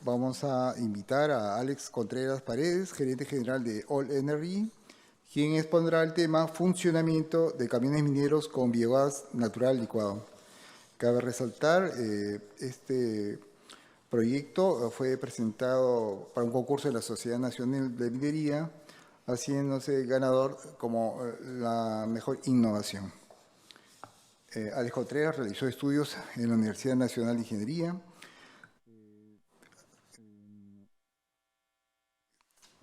Vamos a invitar a Alex Contreras Paredes, gerente general de All Energy, quien expondrá el tema funcionamiento de camiones mineros con biogás natural licuado. Cabe resaltar, este proyecto fue presentado para un concurso de la Sociedad Nacional de Minería, haciéndose ganador como la mejor innovación. Alex Contreras realizó estudios en la Universidad Nacional de Ingeniería.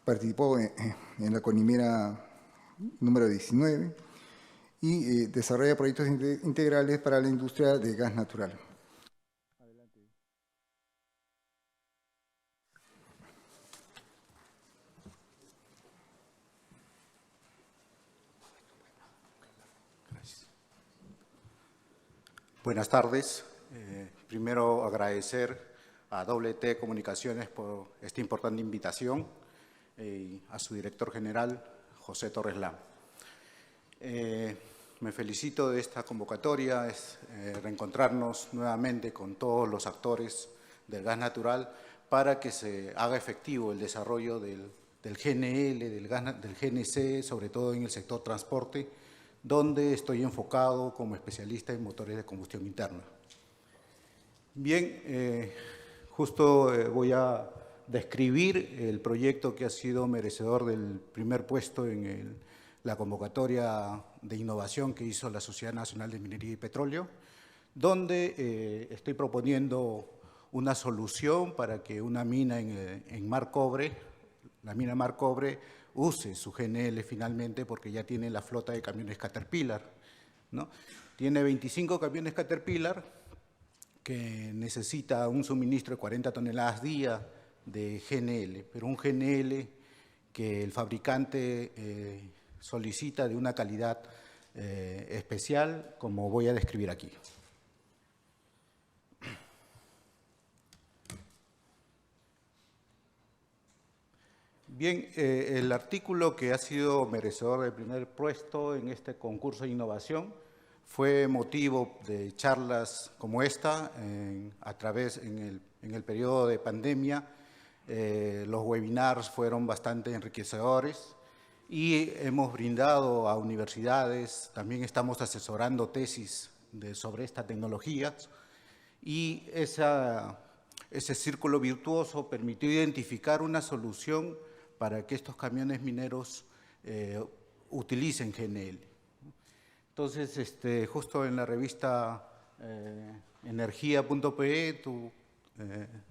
Participó en la Conimera número 19 y desarrolla proyectos integrales para la industria de gas natural. Adelante. Gracias. Buenas tardes. Primero agradecer a WT Comunicaciones por esta importante invitación y a su director general, José Torres Lam. Me felicito de esta convocatoria, es reencontrarnos nuevamente con todos los actores del gas natural para que se haga efectivo el desarrollo del GNL, del GNC, sobre todo en el sector transporte, donde estoy enfocado como especialista en motores de combustión interna. Bien, justo voy a describir el proyecto que ha sido merecedor del primer puesto en la convocatoria de innovación que hizo la Sociedad Nacional de Minería y Petróleo, donde estoy proponiendo una solución para que una mina en Mar Cobre, la mina Mar Cobre, use su GNL finalmente porque ya tiene la flota de camiones Caterpillar, ¿no? Tiene 25 camiones Caterpillar que necesita un suministro de 40 toneladas día de GNL, pero un GNL que el fabricante solicita de una calidad especial, como voy a describir aquí. Bien, el artículo que ha sido merecedor del primer puesto en este concurso de innovación fue motivo de charlas como esta en el periodo de pandemia. Los webinars fueron bastante enriquecedores y hemos brindado a universidades, también estamos asesorando tesis sobre esta tecnología y ese círculo virtuoso permitió identificar una solución para que estos camiones mineros utilicen GNL. Entonces, justo en la revista energía.pe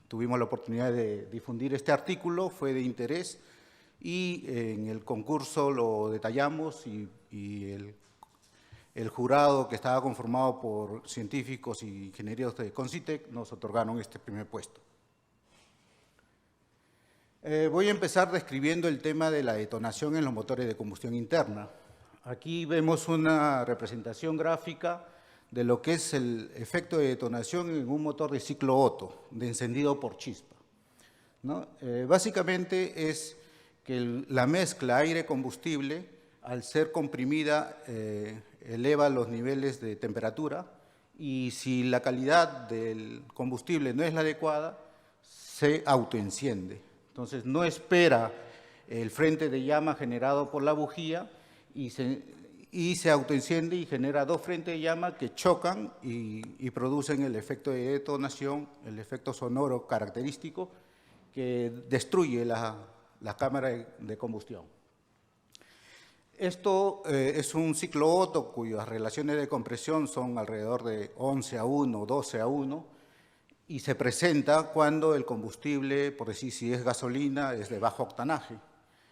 tuvimos la oportunidad de difundir este artículo, fue de interés y en el concurso lo detallamos y el jurado, que estaba conformado por científicos y ingenieros de Concitec, nos otorgaron este primer puesto. Voy a empezar describiendo el tema de la detonación en los motores de combustión interna. Aquí vemos una representación gráfica de lo que es el efecto de detonación en un motor de ciclo Otto, de encendido por chispa, ¿no? Básicamente es que la mezcla aire-combustible, al ser comprimida, eleva los niveles de temperatura y si la calidad del combustible no es la adecuada, se autoenciende. Entonces, no espera el frente de llama generado por la bujía y se autoenciende y genera dos frentes de llama que chocan y producen el efecto de detonación, el efecto sonoro característico que destruye la cámara de combustión. Esto es un ciclo Otto cuyas relaciones de compresión son alrededor de 11:1, 12:1 y se presenta cuando el combustible, por decir si es gasolina, es de bajo octanaje.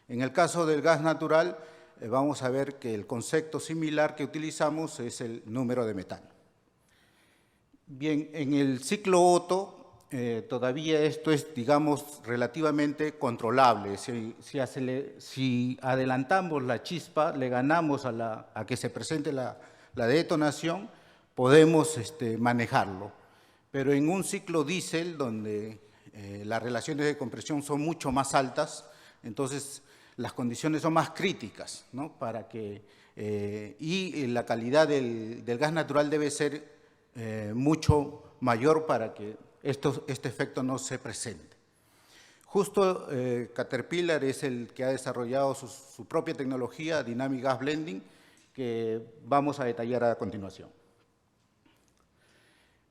En el caso del gas natural, vamos a ver que el concepto similar que utilizamos es el número de metano. Bien, en el ciclo Otto todavía esto es, digamos, relativamente controlable. Si adelantamos la chispa, le ganamos a que se presente la detonación, podemos manejarlo. Pero en un ciclo diésel, donde las relaciones de compresión son mucho más altas, entonces las condiciones son más críticas, ¿no? Y la calidad del gas natural debe ser mucho mayor para que este efecto no se presente. Justo Caterpillar es el que ha desarrollado su propia tecnología, Dynamic Gas Blending, que vamos a detallar a continuación.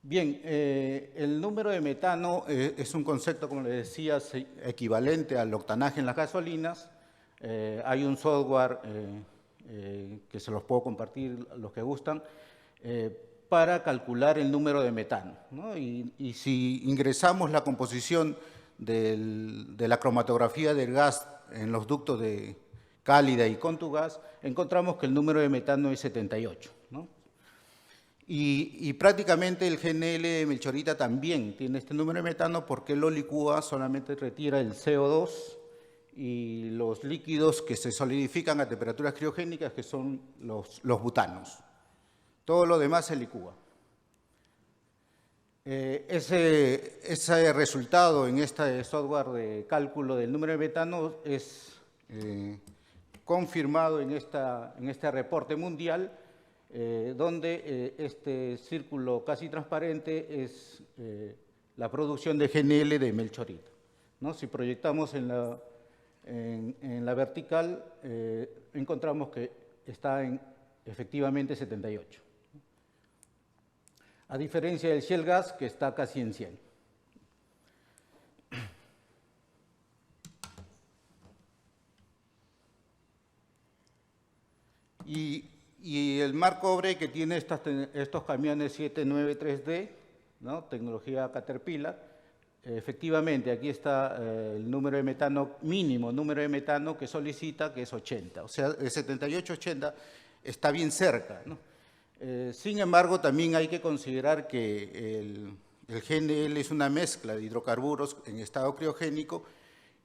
Bien, el número de metano es un concepto, como les decía, equivalente al octanaje en las gasolinas. Hay un software que se los puedo compartir los que gustan, para calcular el número de metano, ¿no? Y si ingresamos la composición de la cromatografía del gas en los ductos de cálida y contugas, encontramos que el número de metano es 78, ¿no? Y prácticamente el GNL de Melchorita también tiene este número de metano porque lo licúa, solamente retira el CO2 y los líquidos que se solidifican a temperaturas criogénicas, que son los butanos. Todo lo demás se licúa. Ese resultado en este software de cálculo del número de metano es confirmado en este reporte mundial, donde este círculo casi transparente es la producción de GNL de Melchorita, ¿no? Si proyectamos en la vertical, encontramos que está en efectivamente 78. A diferencia del shale gas, que está casi en 100. Y el mar cobre que tiene estos camiones 793D, ¿no? Tecnología Caterpillar, efectivamente aquí está el número de metano, mínimo número de metano que solicita, que es 80. O sea, el 78-80 está bien cerca, ¿no? Sin embargo, también hay que considerar que el GNL es una mezcla de hidrocarburos en estado criogénico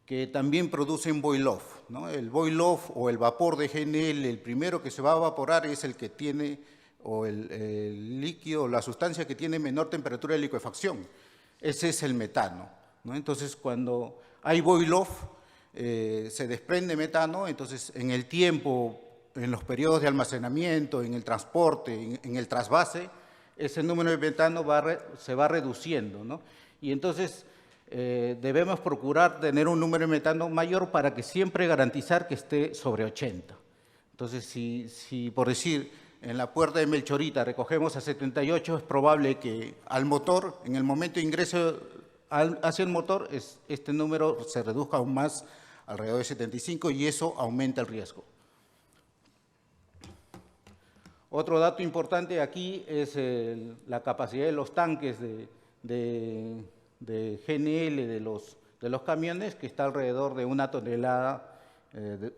que también producen boil-off, ¿no? El boil-off o el vapor de GNL, el primero que se va a evaporar es el que tiene, o el líquido, la sustancia que tiene menor temperatura de licuefacción. Ese es el metano, ¿no? Entonces, cuando hay boil-off, se desprende metano, entonces en el tiempo, en los periodos de almacenamiento, en el transporte, en el trasvase, ese número de metano se va reduciendo, ¿no? Y entonces debemos procurar tener un número de metano mayor para que siempre garantizar que esté sobre 80. Entonces, si por decir, en la puerta de Melchorita recogemos a 78, es probable que al motor, en el momento de ingreso hacia el motor, este número se reduzca aún más, alrededor de 75, y eso aumenta el riesgo. Otro dato importante aquí es la capacidad de los tanques de GNL de los camiones, que está alrededor de 1 tonelada de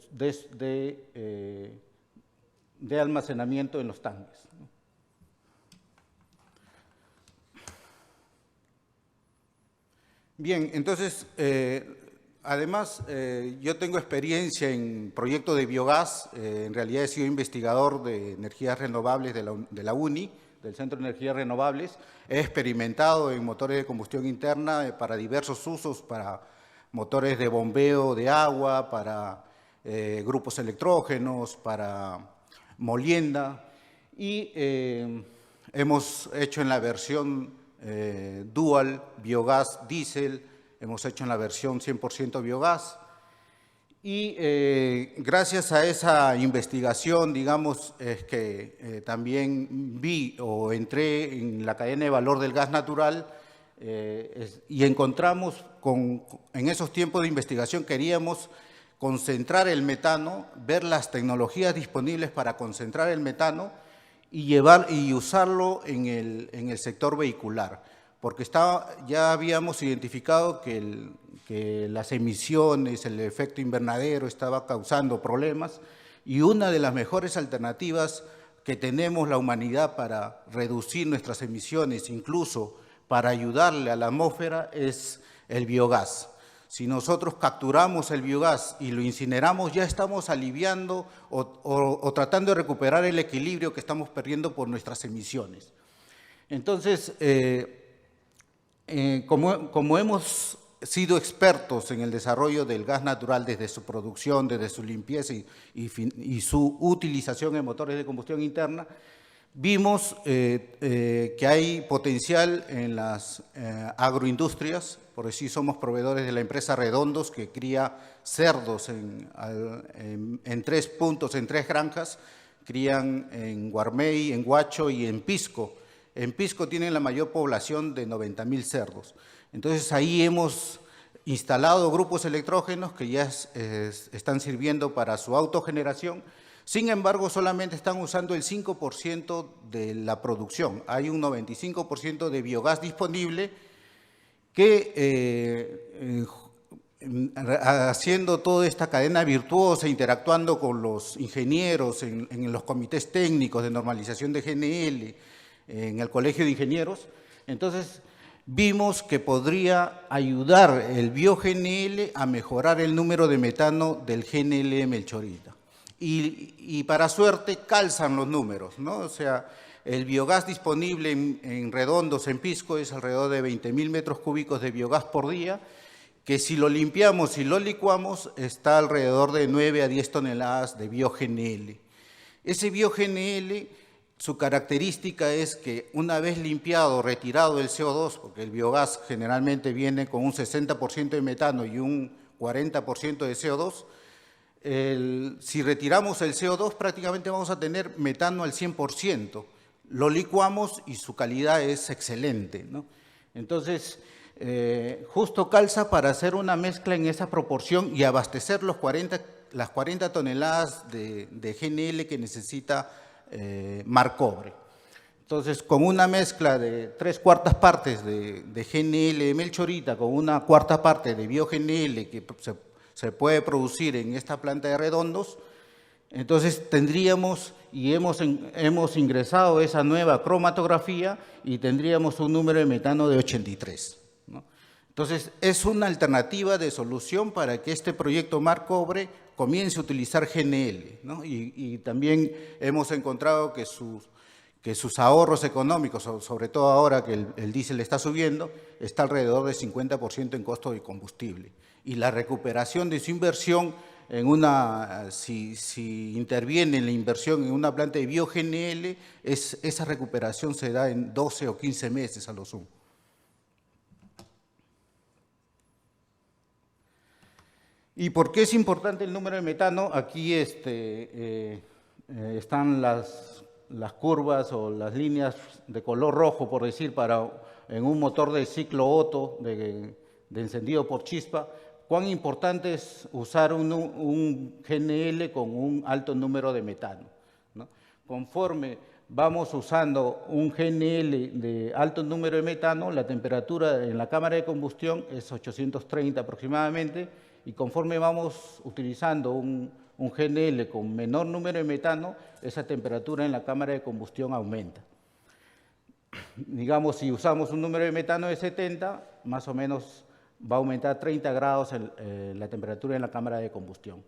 almacenamiento en los tanques. Bien, entonces, además, yo tengo experiencia en proyectos de biogás. En realidad he sido investigador de energías renovables de la UNI, del Centro de Energías Renovables. He experimentado en motores de combustión interna para diversos usos, para motores de bombeo de agua, para grupos electrógenos, para molienda. Y hemos hecho en la versión dual, biogás, diésel. Hemos hecho en la versión 100% biogás y gracias a esa investigación, digamos, es que también vi o entré en la cadena de valor del gas natural y encontramos, en esos tiempos de investigación queríamos concentrar el metano, ver las tecnologías disponibles para concentrar el metano y usarlo en el sector vehicular. Porque ya habíamos identificado que las emisiones, el efecto invernadero estaba causando problemas, y una de las mejores alternativas que tenemos la humanidad para reducir nuestras emisiones, incluso para ayudarle a la atmósfera, es el biogás. Si nosotros capturamos el biogás y lo incineramos, ya estamos aliviando o tratando de recuperar el equilibrio que estamos perdiendo por nuestras emisiones. Entonces, como hemos sido expertos en el desarrollo del gas natural desde su producción, desde su limpieza y su utilización en motores de combustión interna, Vimos que hay potencial en las agroindustrias, por decir, somos proveedores de la empresa Redondos, que cría cerdos en 3 puntos, en 3 granjas, crían en Guarmey, en Huacho y en Pisco. En Pisco tienen la mayor población de 90.000 cerdos. Entonces ahí hemos instalado grupos electrógenos que ya están sirviendo para su autogeneración. Sin embargo, solamente están usando el 5% de la producción. Hay un 95% de biogás disponible que, haciendo toda esta cadena virtuosa, interactuando con los ingenieros en los comités técnicos de normalización de GNL, en el Colegio de Ingenieros, entonces vimos que podría ayudar el bio-GNL a mejorar el número de metano del GNL Melchorita. Y para suerte calzan los números, ¿no? O sea, el biogás disponible en Redondos, en Pisco, es alrededor de 20.000 metros cúbicos de biogás por día, que si lo limpiamos y lo licuamos, está alrededor de 9 a 10 toneladas de bio-GNL. Ese bio-GNL, su característica es que una vez limpiado, retirado el CO2, porque el biogás generalmente viene con un 60% de metano y un 40% de CO2, si retiramos el CO2 prácticamente vamos a tener metano al 100%. Lo licuamos y su calidad es excelente, ¿no? Entonces, justo calza para hacer una mezcla en esa proporción y abastecer las 40 toneladas de GNL que necesita Marcobre. Entonces, con una mezcla de 3/4 partes de GNL de Melchorita con una 1/4 parte de bio-GNL que se puede producir en esta planta de Redondos, entonces tendríamos y hemos ingresado esa nueva cromatografía y tendríamos un número de metano de 83, ¿no? Entonces, es una alternativa de solución para que este proyecto Marcobre comience a utilizar GNL, ¿no? Y también hemos encontrado que sus ahorros económicos, sobre todo ahora que el diésel está subiendo, está alrededor del 50% en costo de combustible. Y la recuperación de su inversión si interviene en la inversión en una planta de bio-GNL, esa recuperación se da en 12 o 15 meses a lo sumo. ¿Y por qué es importante el número de metano? Aquí están las curvas o las líneas de color rojo, por decir, en un motor de ciclo Otto de encendido por chispa. ¿Cuán importante es usar un GNL con un alto número de metano, ¿no? Conforme vamos usando un GNL de alto número de metano, la temperatura en la cámara de combustión es 830 aproximadamente, y conforme vamos utilizando un GNL con menor número de metano, esa temperatura en la cámara de combustión aumenta. Digamos, si usamos un número de metano de 70, más o menos va a aumentar 30 grados la temperatura en la cámara de combustión.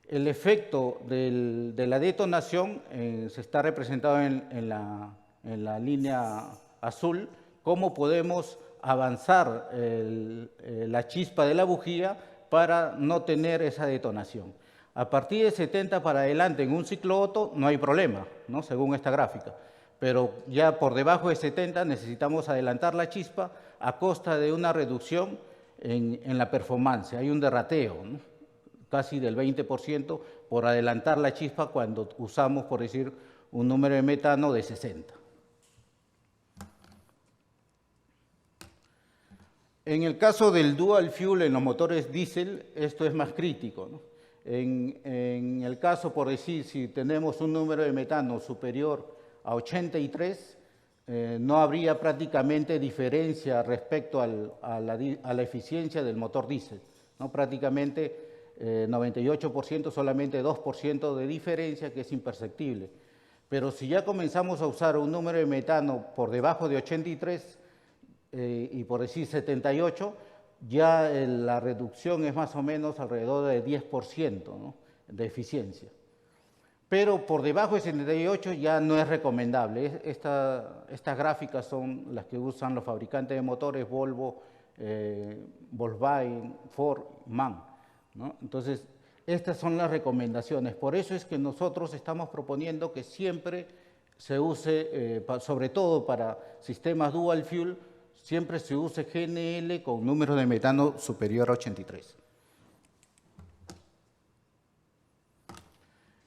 El efecto de la detonación se está representado en la línea azul, cómo podemos avanzar la chispa de la bujía para no tener esa detonación. A partir de 70 para adelante en un ciclo Otto no hay problema, ¿no? Según esta gráfica. Pero ya por debajo de 70 necesitamos adelantar la chispa a costa de una reducción en la performance. Hay un derrateo, ¿no? Casi del 20% por adelantar la chispa cuando usamos, por decir, un número de metano de 60. En el caso del dual fuel en los motores diésel, esto es más crítico, ¿no? En el caso, por decir, si tenemos un número de metano superior a 83, no habría prácticamente diferencia respecto a la eficiencia del motor diésel, ¿no? Prácticamente 98%, solamente 2% de diferencia, que es imperceptible. Pero si ya comenzamos a usar un número de metano por debajo de 83 y por decir 78, ya la reducción es más o menos alrededor de 10%, ¿no? De eficiencia. Pero por debajo de 78 ya no es recomendable. Estas gráficas son las que usan los fabricantes de motores Volvo, Volkswagen, Ford, MAN, ¿no? Entonces, estas son las recomendaciones. Por eso es que nosotros estamos proponiendo que siempre se use, sobre todo para sistemas dual fuel, siempre se use GNL con número de metano superior a 83.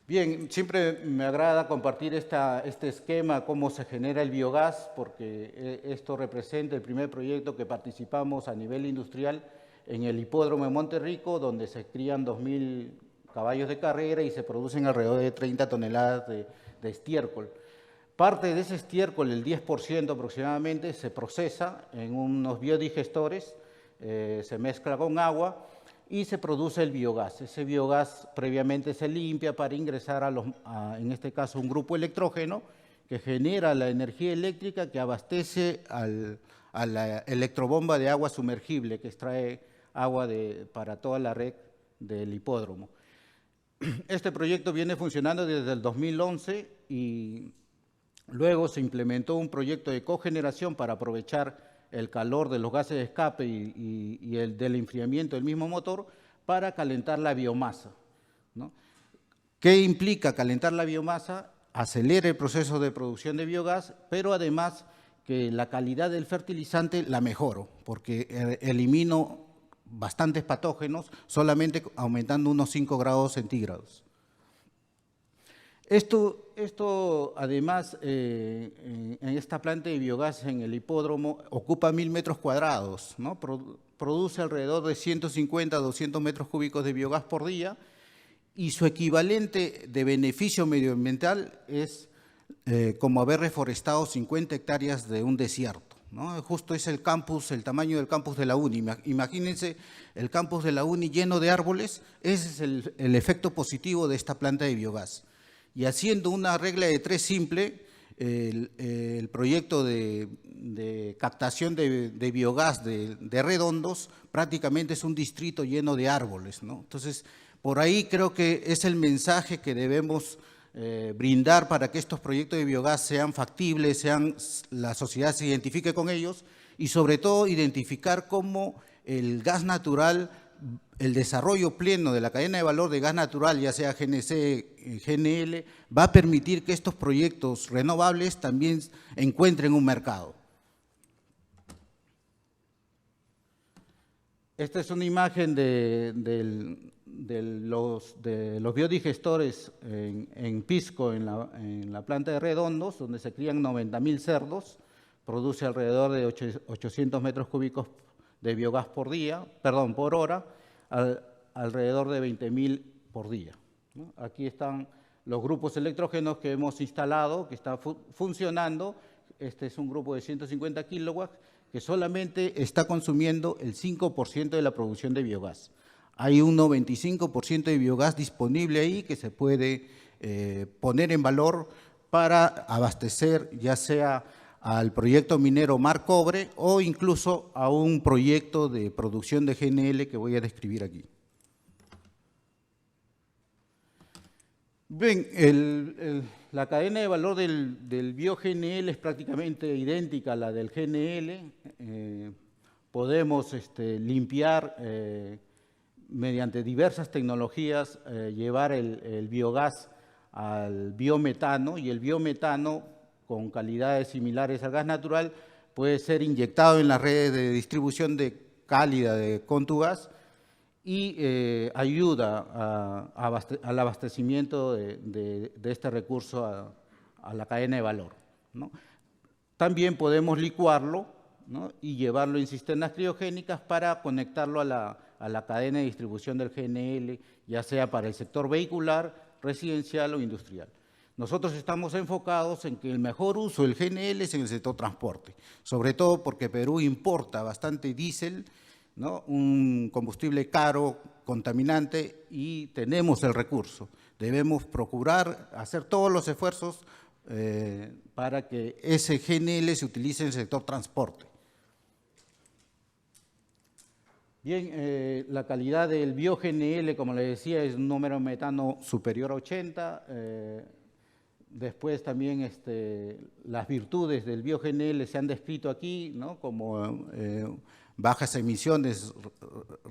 Bien, siempre me agrada compartir este esquema, cómo se genera el biogás, porque esto representa el primer proyecto que participamos a nivel industrial en el hipódromo de Monterrico, donde se crían 2.000 caballos de carrera y se producen alrededor de 30 toneladas de estiércol. Parte de ese estiércol, el 10% aproximadamente, se procesa en unos biodigestores, se mezcla con agua y se produce el biogás. Ese biogás previamente se limpia para ingresar en este caso, un grupo electrógeno que genera la energía eléctrica que abastece a la electrobomba de agua sumergible que extrae agua para toda la red del hipódromo. Este proyecto viene funcionando desde el 2011 y luego se implementó un proyecto de cogeneración para aprovechar el calor de los gases de escape y el del enfriamiento del mismo motor para calentar la biomasa, ¿no? ¿Qué implica calentar la biomasa? Acelera el proceso de producción de biogás, pero además que la calidad del fertilizante la mejoro, porque elimino bastantes patógenos solamente aumentando unos 5 grados centígrados. Esto además, en esta planta de biogás en el hipódromo ocupa 1.000 metros cuadrados, ¿no? Produce alrededor de 150 a 200 metros cúbicos de biogás por día y su equivalente de beneficio medioambiental es como haber reforestado 50 hectáreas de un desierto, ¿no? Justo es el campus, el tamaño del campus de la UNI. Imagínense el campus de la UNI lleno de árboles, ese es el efecto positivo de esta planta de biogás. Y haciendo una regla de 3 simple, el proyecto de captación de biogás de Redondos prácticamente es un distrito lleno de árboles, ¿no? Entonces, por ahí creo que es el mensaje que debemos brindar para que estos proyectos de biogás sean factibles, la sociedad se identifique con ellos y sobre todo identificar cómo el gas natural, el desarrollo pleno de la cadena de valor de gas natural, ya sea GNC, GNL, va a permitir que estos proyectos renovables también encuentren un mercado. Esta es una imagen de los biodigestores en Pisco, en la planta de Redondos, donde se crían 90.000 cerdos, produce alrededor de 800 metros cúbicos de biogás por hora, alrededor de 20.000 por día, ¿no? Aquí están los grupos electrógenos que hemos instalado, que están funcionando. Este es un grupo de 150 kilowatts que solamente está consumiendo el 5% de la producción de biogás. Hay un 95% de biogás disponible ahí que se puede poner en valor para abastecer ya sea al proyecto minero Mar Cobre o incluso a un proyecto de producción de GNL que voy a describir aquí. Bien, la cadena de valor del bio-GNL es prácticamente idéntica a la del GNL. Podemos limpiar mediante diversas tecnologías, llevar el biogás al biometano y el biometano con calidades similares al gas natural, puede ser inyectado en las redes de distribución cálida de Contugas y ayuda al abastecimiento de este recurso a la cadena de valor, ¿no? También podemos licuarlo, ¿no? Y llevarlo en cisternas criogénicas para conectarlo a la cadena de distribución del GNL, ya sea para el sector vehicular, residencial o industrial. Nosotros estamos enfocados en que el mejor uso del GNL es en el sector transporte, sobre todo porque Perú importa bastante diésel, ¿no? Un combustible caro, contaminante, y tenemos el recurso. Debemos procurar hacer todos los esfuerzos para que ese GNL se utilice en el sector transporte. Bien, la calidad del bio-GNL, como les decía, es un número de metano superior a 80. Después también las virtudes del bio-GNL se han descrito aquí, ¿no? Como bajas emisiones,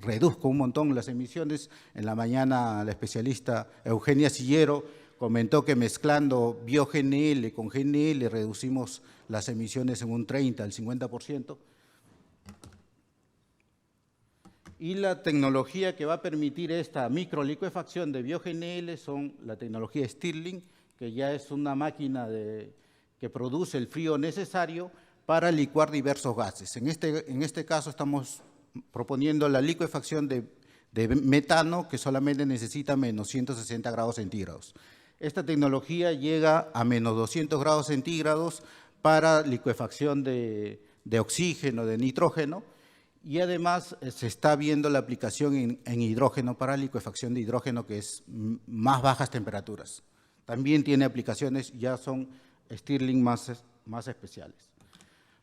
reduzco un montón las emisiones. En la mañana la especialista Eugenia Sillero comentó que mezclando bio-GNL con GNL reducimos las emisiones en un 30 al 50%. Y la tecnología que va a permitir esta microlicuefacción de bio-GNL son la tecnología Stirling, que ya es una máquina que produce el frío necesario para licuar diversos gases. En este caso estamos proponiendo la licuefacción de metano, que solamente necesita menos 160 grados centígrados. Esta tecnología llega a menos 200 grados centígrados para licuefacción de oxígeno, de nitrógeno, y además se está viendo la aplicación en hidrógeno para licuefacción de hidrógeno, que es más bajas temperaturas. También tiene aplicaciones, ya son Stirling más especiales.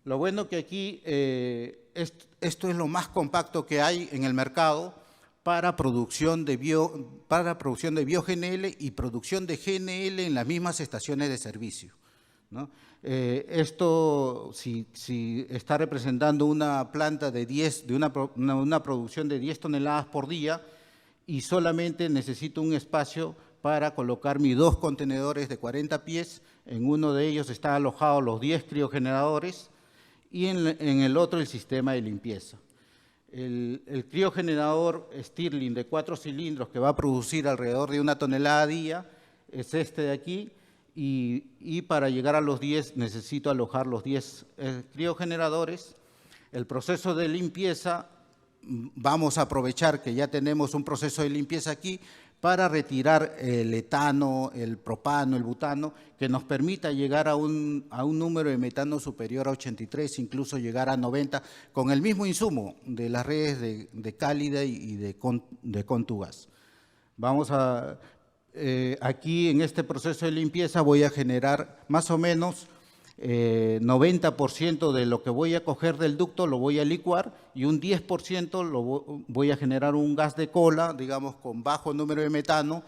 Lo bueno que aquí, esto es lo más compacto que hay en el mercado para producción de bio-GNL y producción de GNL en las mismas estaciones de servicio, ¿no? Esto, si está representando una planta de una producción de 10 toneladas por día y solamente necesito un espacio para colocar mis 2 contenedores de 40 pies, en uno de ellos están alojados los 10 criogeneradores y en el otro el sistema de limpieza. El criogenerador Stirling de 4 cilindros que va a producir alrededor de 1 tonelada a día es este de aquí, y para llegar a los 10 necesito alojar los 10 criogeneradores. El proceso de limpieza, vamos a aprovechar que ya tenemos un proceso de limpieza aquí para retirar el etano, el propano, el butano, que nos permita llegar a un número de metano superior a 83, incluso llegar a 90, con el mismo insumo de las redes de Cálida y de Contugas. Vamos a, aquí en este proceso de limpieza voy a generar más o menos 90% de lo que voy a coger del ducto lo voy a licuar y un 10% voy a generar un gas de cola, digamos, con bajo número de metano,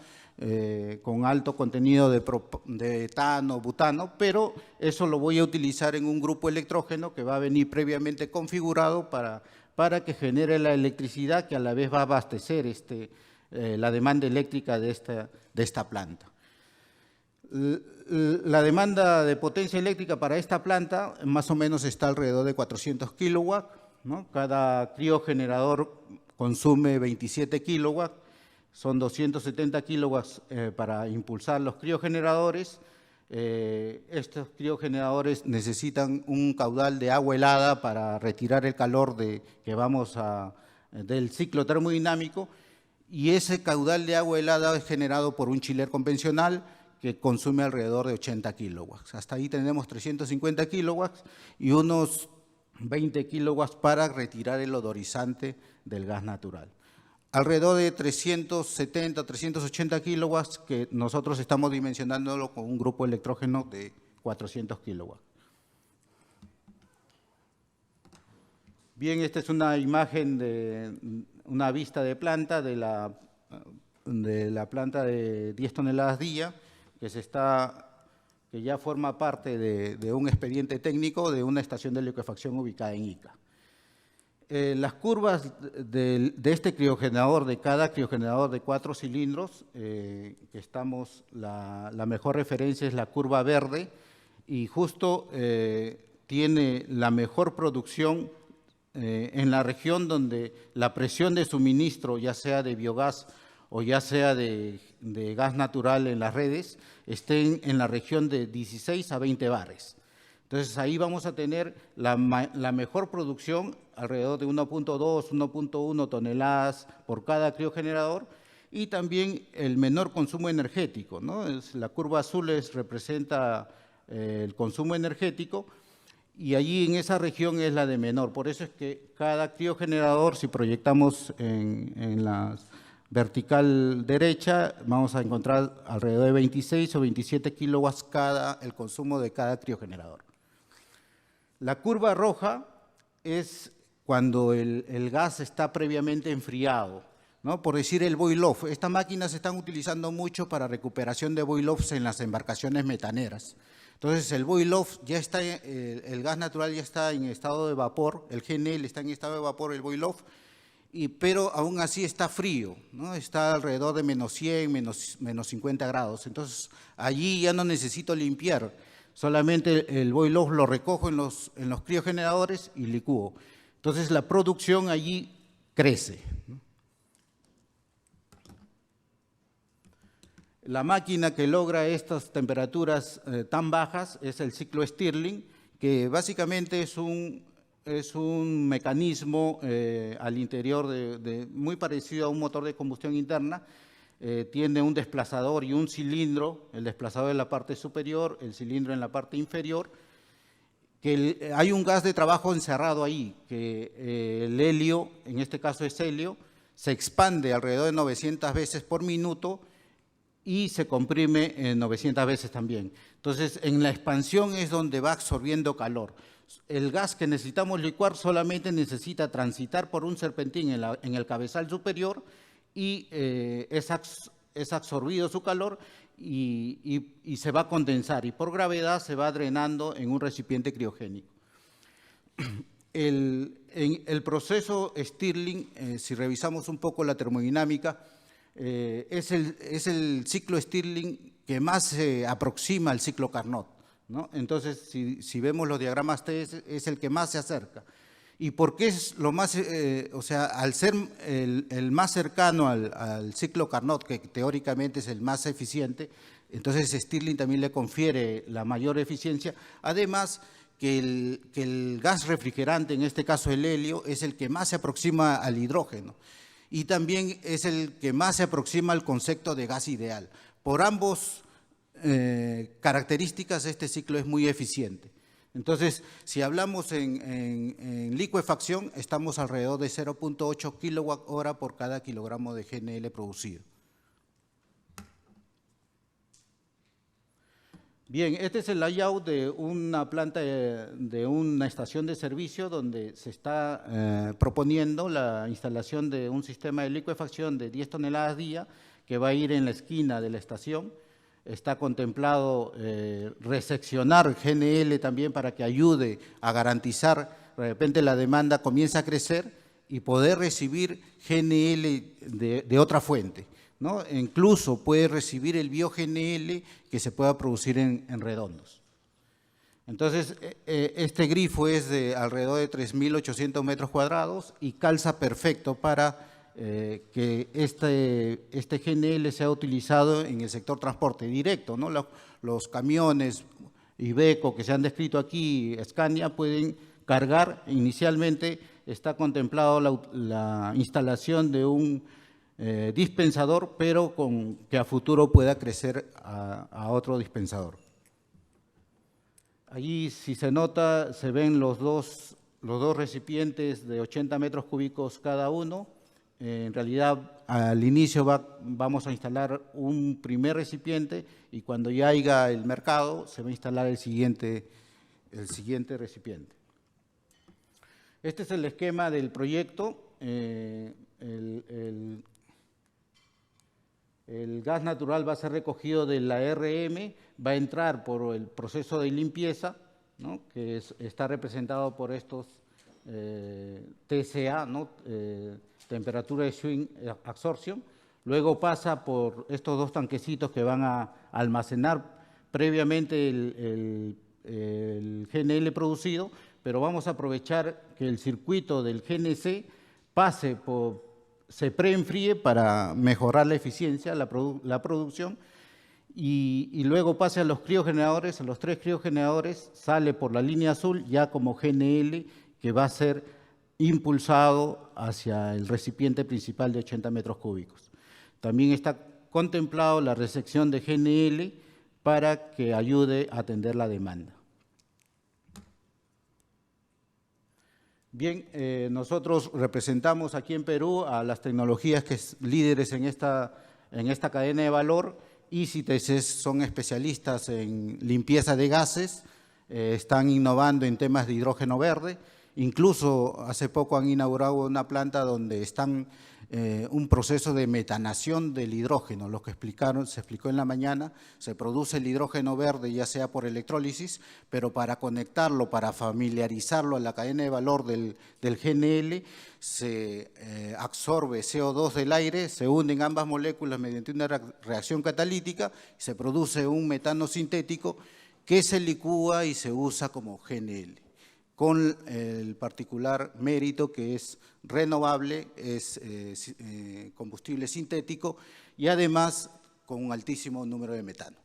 con alto contenido de etano, butano, pero eso lo voy a utilizar en un grupo electrógeno que va a venir previamente configurado para que genere la electricidad que a la vez va a abastecer la demanda eléctrica de esta planta. La demanda de potencia eléctrica para esta planta más o menos está alrededor de 400 kilowatts, ¿no? Cada criogenerador consume 27 kilowatts, son 270 kilowatts para impulsar los criogeneradores. Estos criogeneradores necesitan un caudal de agua helada para retirar el calor del ciclo termodinámico, y ese caudal de agua helada es generado por un chiller convencional que consume alrededor de 80 kilowatts. Hasta ahí tenemos 350 kilowatts y unos 20 kilowatts para retirar el odorizante del gas natural. Alrededor de 370, 380 kilowatts que nosotros estamos dimensionándolo con un grupo electrógeno de 400 kilowatts. Bien, esta es una imagen de una vista de planta de la planta de 10 toneladas día, que ya forma parte de un expediente técnico de una estación de licuefacción ubicada en Ica. Las curvas de este criogenerador, de cada criogenerador de 4 cilindros, la mejor referencia es la curva verde, y justo tiene la mejor producción en la región donde la presión de suministro, ya sea de biogás o ya sea de gas natural en las redes, estén en la región de 16 a 20 bares. Entonces, ahí vamos a tener la mejor producción, alrededor de 1.2, 1.1 toneladas por cada criogenerador, y también el menor consumo energético, ¿no? La curva azul representa el consumo energético, y allí en esa región es la de menor. Por eso es que cada criogenerador, si proyectamos en la vertical derecha, vamos a encontrar alrededor de 26 o 27 kilowatts el consumo de cada criogenerador. La curva roja es cuando el gas está previamente enfriado, ¿no? Por decir el boil-off. Estas máquinas se están utilizando mucho para recuperación de boil-offs en las embarcaciones metaneras. Entonces, el boil-off ya está, el gas natural ya está en estado de vapor, el GNL está en estado de vapor, el boil-off, pero aún así está frío, ¿no? Está alrededor de menos 100, menos 50 grados. Entonces, allí ya no necesito limpiar, solamente el boil off lo recojo en los criogeneradores y licúo. Entonces, la producción allí crece, ¿no? La máquina que logra estas temperaturas tan bajas es el ciclo Stirling, que básicamente es un mecanismo al interior muy parecido a un motor de combustión interna. Tiene un desplazador y un cilindro, el desplazador en la parte superior, el cilindro en la parte inferior, que hay un gas de trabajo encerrado ahí, que el helio, en este caso es helio, se expande alrededor de 900 veces por minuto y se comprime 900 veces también. Entonces, en la expansión es donde va absorbiendo calor. El gas que necesitamos licuar solamente necesita transitar por un serpentín en el cabezal superior y es absorbido su calor y se va a condensar y por gravedad se va drenando en un recipiente criogénico. El proceso Stirling, si revisamos un poco la termodinámica, es el ciclo Stirling que más se aproxima al ciclo Carnot, ¿no? Entonces, si vemos los diagramas T, es el que más se acerca. ¿Y por qué es lo más, o sea, al ser el más cercano al ciclo Carnot, que teóricamente es el más eficiente, entonces Stirling también le confiere la mayor eficiencia? Además, que el gas refrigerante, en este caso el helio, es el que más se aproxima al hidrógeno. Y también es el que más se aproxima al concepto de gas ideal. Por ambas características, este ciclo es muy eficiente. Entonces, si hablamos en licuefacción, estamos alrededor de 0.8 kWh por cada kilogramo de GNL producido. Bien, este es el layout de una planta, de una estación de servicio donde se está proponiendo la instalación de un sistema de licuefacción de 10 toneladas día que va a ir en la esquina de la estación. Está contemplado reseccionar GNL también para que ayude a garantizar, de repente la demanda comienza a crecer y poder recibir GNL de otra fuente, ¿no? Incluso puede recibir el bio-GNL que se pueda producir en redondos. Entonces, este grifo es de alrededor de 3.800 metros cuadrados y calza perfecto para que este GNL sea utilizado en el sector transporte directo, ¿no? Los camiones Iveco que se han descrito aquí, Scania, pueden cargar. Inicialmente está contemplado la instalación de un dispensador, pero que a futuro pueda crecer a otro dispensador. Allí, si se nota, se ven los dos recipientes de 80 metros cúbicos cada uno. En realidad, al inicio vamos a instalar un primer recipiente y cuando ya haya el mercado, se va a instalar el siguiente recipiente. Este es el esquema del proyecto. El gas natural va a ser recogido de la RM, va a entrar por el proceso de limpieza, ¿no? Que está representado por estos TSA, ¿no? Temperatura de swing absorption. Luego pasa por estos dos tanquecitos que van a almacenar previamente el GNL producido, pero vamos a aprovechar que el circuito del GNC se preenfríe para mejorar la eficiencia, la producción, y luego pase a los criogeneradores, a los 3 criogeneradores, sale por la línea azul ya como GNL, que va a ser impulsado hacia el recipiente principal de 80 metros cúbicos. También está contemplado la resección de GNL para que ayude a atender la demanda. Bien, nosotros representamos aquí en Perú a las tecnologías que son líderes en esta cadena de valor. ICITES son especialistas en limpieza de gases, están innovando en temas de hidrógeno verde. Incluso hace poco han inaugurado una planta donde están un proceso de metanación del hidrógeno, lo que se explicó en la mañana. Se produce el hidrógeno verde, ya sea por electrólisis, pero para conectarlo, para familiarizarlo a la cadena de valor del GNL, se absorbe CO2 del aire, se unen ambas moléculas mediante una reacción catalítica y se produce un metano sintético que se licúa y se usa como GNL, con el particular mérito que es renovable, es combustible sintético y además con un altísimo número de metano.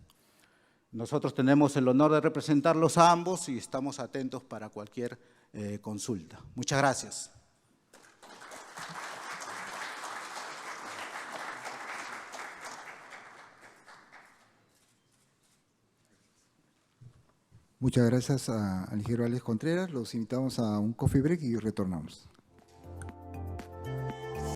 Nosotros tenemos el honor de representarlos a ambos y estamos atentos para cualquier consulta. Muchas gracias. Muchas gracias al ingeniero Alex Contreras. Los invitamos a un coffee break y retornamos.